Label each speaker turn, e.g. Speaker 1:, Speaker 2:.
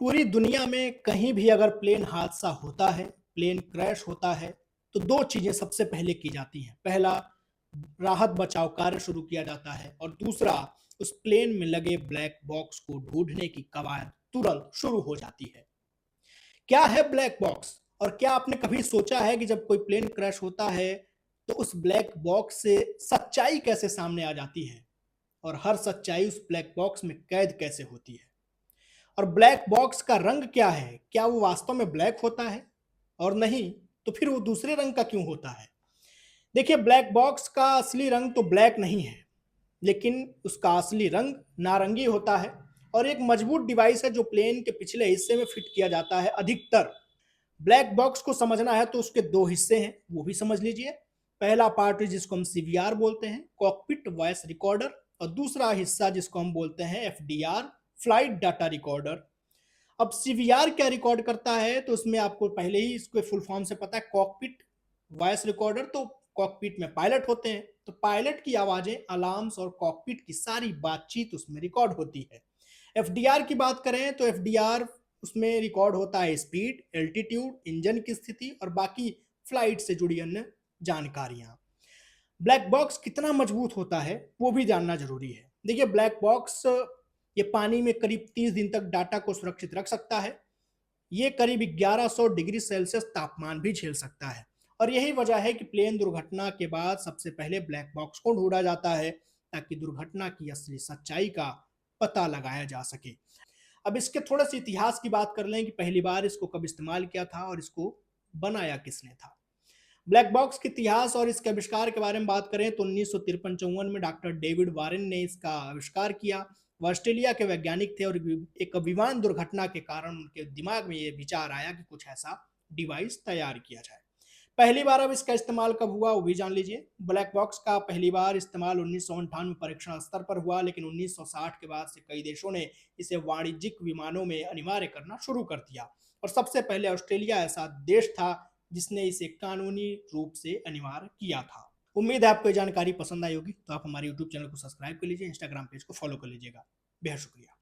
Speaker 1: पूरी दुनिया में कहीं भी अगर प्लेन हादसा होता है, प्लेन क्रैश होता है, तो 2 चीज़ें सबसे पहले की जाती हैं। पहला, राहत बचाव कार्य शुरू किया जाता है और दूसरा, उस प्लेन में लगे ब्लैक बॉक्स को ढूँढने की कवायद तुरंत शुरू हो जाती है। क्या है ब्लैक बॉक्स? और क्या आपने कभी सोचा है कि जब कोई प्लेन क्रैश होता है, तो उस ब्लैक बॉक्स से सच्चाई कैसे सामने आ जाती है? और हर सच्चाई उस ब्लैक बॉक्स में कैद कैसे होती है? और ब्लैक बॉक्स का रंग क्या है? क्या वो वास्तव में ब्लैक होता है? और नहीं, तो फिर वो दूसरे रंग का क्यों होता है? देखिए, ब्लैक बॉक्स का असली रंग तो ब्लैक नहीं है, लेकिन उसका असली रंग नारंगी होता है और एक मजबूत डिवाइस है जो प्लेन के पिछले हिस्से में फिट किया जाता है अधिकतर। ब्लैक बॉक्स को समझना है तो उसके 2 हिस्से हैं, वो भी समझ लीजिए। पहला पार्ट जिसको हम सीवीआर बोलते हैं, कॉकपिट वॉइस रिकॉर्डर, और दूसरा हिस्सा जिसको हम बोलते हैं एफडीआर, फ्लाइट डाटा रिकॉर्डर। अब सीवीआर क्या रिकॉर्ड करता है, तो उसमें आपको पहले ही इसको फुल फॉर्म से पता है, कॉकपिट वॉइस रिकॉर्डर। तो कॉकपिट में पायलट होते हैं, तो पायलट की आवाजें, अलार्म्स और कॉकपिट की सारी बातचीत उसमें रिकॉर्ड होती है। एफडीआर की बात करें तो एफडीआर उसमें रिकॉर्ड होता है स्पीड, एल्टीट्यूड, इंजन की स्थिति और बाकी फ्लाइट से जुड़ी अन्य जानकारियां। ब्लैक बॉक्स कितना मजबूत होता है वो भी जानना जरूरी है। देखिए, ब्लैक बॉक्स ये पानी में करीब 30 दिन तक डाटा को सुरक्षित रख सकता है। ये करीब 1100 डिग्री सेल्सियस तापमान भी झेल सकता है। और यही वजह है कि प्लेन दुर्घटना के बाद सबसे पहले ब्लैक बॉक्स को ढूंढा जाता है, ताकि दुर्घटना की असली सच्चाई का पता लगाया जा सके। अब इसके थोड़े से इतिहास की बात कर लें कि पहली बार इसको कब इस्तेमाल किया था और इसको बनाया किसने था। ब्लैक बॉक्स के इतिहास और इसके आविष्कार के बारे में बात करें तो 1953 में डॉक्टर डेविड वारेन ने इसका आविष्कार किया। वह ऑस्ट्रेलिया के वैज्ञानिक थे और एक विमान दुर्घटना के कारण उनके दिमाग में ये विचार आया कि कुछ ऐसा डिवाइस तैयार किया जाए। पहली बार अब इसका इस्तेमाल कब हुआ वो भी जान लीजिए। ब्लैक बॉक्स का पहली बार इस्तेमाल 1958 परीक्षण स्तर पर हुआ, लेकिन 1960 के बाद से कई देशों ने इसे वाणिज्यिक विमानों में अनिवार्य करना शुरू कर दिया और सबसे पहले ऑस्ट्रेलिया ऐसा देश था जिसने इसे कानूनी रूप से अनिवार्य किया था। उम्मीद है आपको ये जानकारी पसंद आई होगी, तो आप हमारे यूट्यूब चैनल को सब्सक्राइब कर लीजिए, इंस्टाग्राम पेज को फॉलो कर लीजिएगा। बेहद शुक्रिया।